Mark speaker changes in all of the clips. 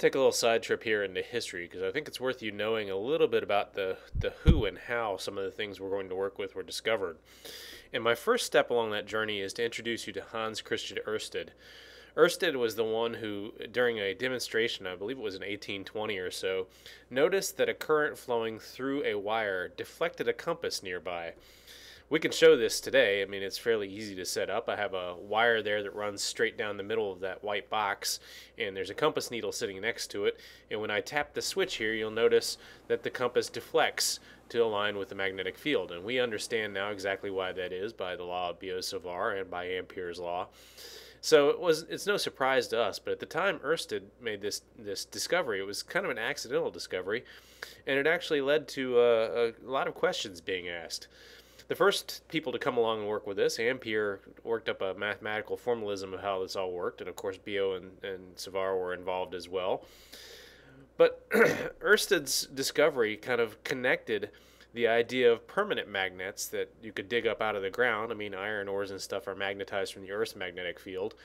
Speaker 1: take a little side trip here into history because I think it's worth you knowing a little bit about the who and how some of the things we're going to work with were discovered. And my first step along that journey is to introduce you to Hans Christian Ørsted. Ørsted was the one who, during a demonstration, I believe it was in 1820 or so, noticed that a current flowing through a wire deflected a compass nearby. We can show this today. I mean, it's fairly easy to set up. I have a wire there that runs straight down the middle of that white box, and there's a compass needle sitting next to it. And when I tap the switch here, you'll notice that the compass deflects to align with the magnetic field. And we understand now exactly why that is by the law of Biot-Savart and by Ampere's law. So it's no surprise to us, but at the time Ørsted made this discovery, it was kind of an accidental discovery, and it actually led to a lot of questions being asked. The first people to come along and work with this, Ampere worked up a mathematical formalism of how this all worked, and of course Biot and Savart were involved as well. But Ørsted's discovery kind of connected the idea of permanent magnets that you could dig up out of the ground. I mean, iron ores and stuff are magnetized from the Earth's magnetic field,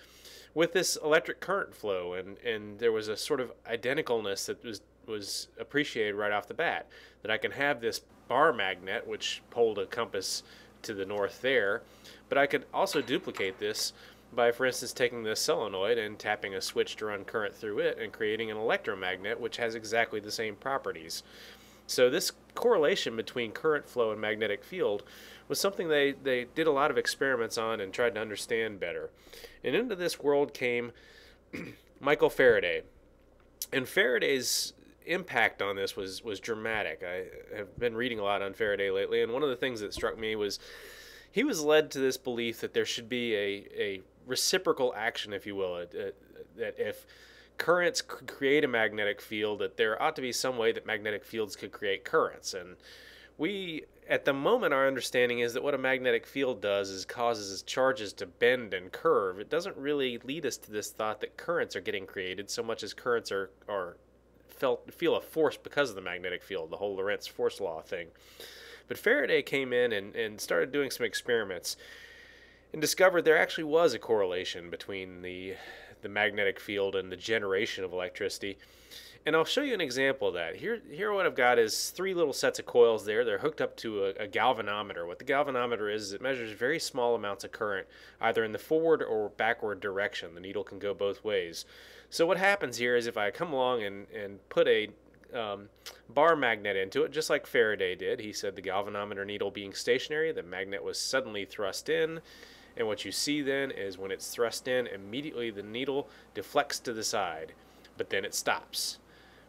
Speaker 1: with this electric current flow, and there was a sort of identicalness that was appreciated right off the bat, that I can have this bar magnet which pulled a compass to the north there, but I could also duplicate this by, for instance, taking this solenoid and tapping a switch to run current through it and creating an electromagnet which has exactly the same properties. So this correlation between current flow and magnetic field was something they did a lot of experiments on and tried to understand better. And into this world came Michael Faraday. And Faraday's impact on this was dramatic. I have been reading a lot on Faraday lately, and one of the things that struck me was he was led to this belief that there should be a reciprocal action, if you will, that if currents could create a magnetic field, that there ought to be some way that magnetic fields could create currents. And we, at the moment, our understanding is that what a magnetic field does is causes charges to bend and curve. It doesn't really lead us to this thought that currents are getting created so much as currents feel a force because of the magnetic field, the whole Lorentz force law thing. But Faraday came in and started doing some experiments and discovered there actually was a correlation between the magnetic field and the generation of electricity. And I'll show you an example of that. Here what I've got is three little sets of coils there. They're hooked up to a galvanometer. What the galvanometer is it measures very small amounts of current, either in the forward or backward direction. The needle can go both ways. So what happens here is if I come along and put a bar magnet into it, just like Faraday did, he said the galvanometer needle being stationary, the magnet was suddenly thrust in. And what you see then is when it's thrust in, immediately the needle deflects to the side, but then it stops.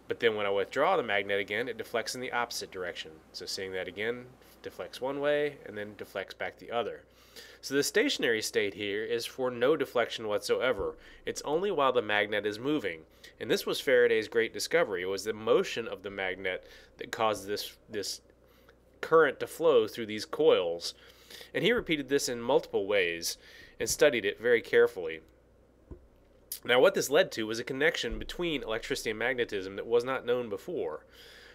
Speaker 1: But then when I withdraw the magnet again, it deflects in the opposite direction. So seeing that again, deflects one way and then deflects back the other. So the stationary state here is for no deflection whatsoever. It's only while the magnet is moving. And this was Faraday's great discovery. It was the motion of the magnet that caused this current to flow through these coils. And he repeated this in multiple ways and studied it very carefully. Now what this led to was a connection between electricity and magnetism that was not known before.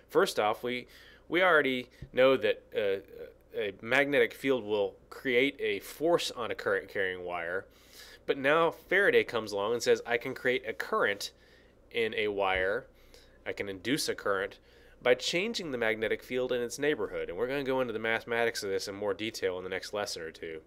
Speaker 1: First off, we already know that a magnetic field will create a force on a current carrying wire, but now Faraday comes along and says I can create a current in a wire, I can induce a current by changing the magnetic field in its neighborhood. And we're going to go into the mathematics of this in more detail in the next lesson or two.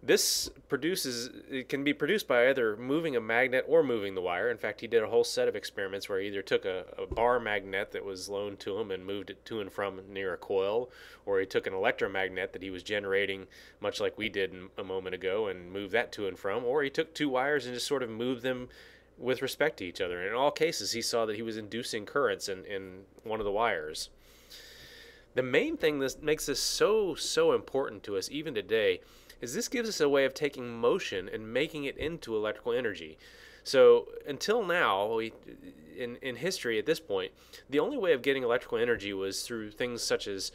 Speaker 1: It can be produced by either moving a magnet or moving the wire. In fact, he did a whole set of experiments where he either took a bar magnet that was loaned to him and moved it to and from near a coil, or he took an electromagnet that he was generating, much like we did a moment ago, and moved that to and from, or he took two wires and just sort of moved them with respect to each other. And in all cases, he saw that he was inducing currents in one of the wires. The main thing that makes this so important to us even today is this gives us a way of taking motion and making it into electrical energy. So until now, in history at this point, the only way of getting electrical energy was through things such as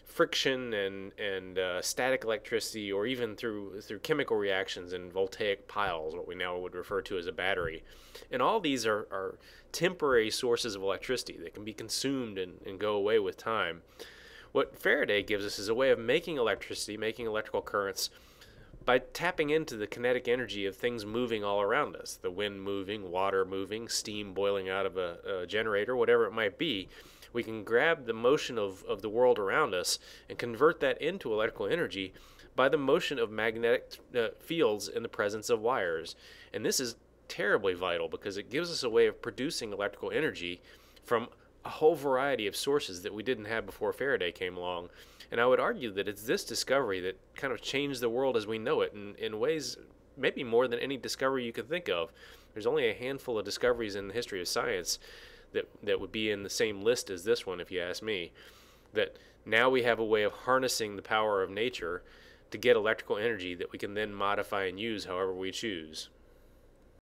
Speaker 1: friction and static electricity, or even through chemical reactions and voltaic piles, what we now would refer to as a battery. And all these are temporary sources of electricity that can be consumed and go away with time. What Faraday gives us is a way of making electricity, making electrical currents by tapping into the kinetic energy of things moving all around us, the wind moving, water moving, steam boiling out of a generator, whatever it might be. We can grab the motion of the world around us and convert that into electrical energy by the motion of magnetic fields in the presence of wires. And this is terribly vital because it gives us a way of producing electrical energy from a whole variety of sources that we didn't have before Faraday came along. And I would argue that it's this discovery that kind of changed the world as we know it in ways maybe more than any discovery you could think of. There's only a handful of discoveries in the history of science that would be in the same list as this one, if you ask me. That now we have a way of harnessing the power of nature to get electrical energy that we can then modify and use however we choose.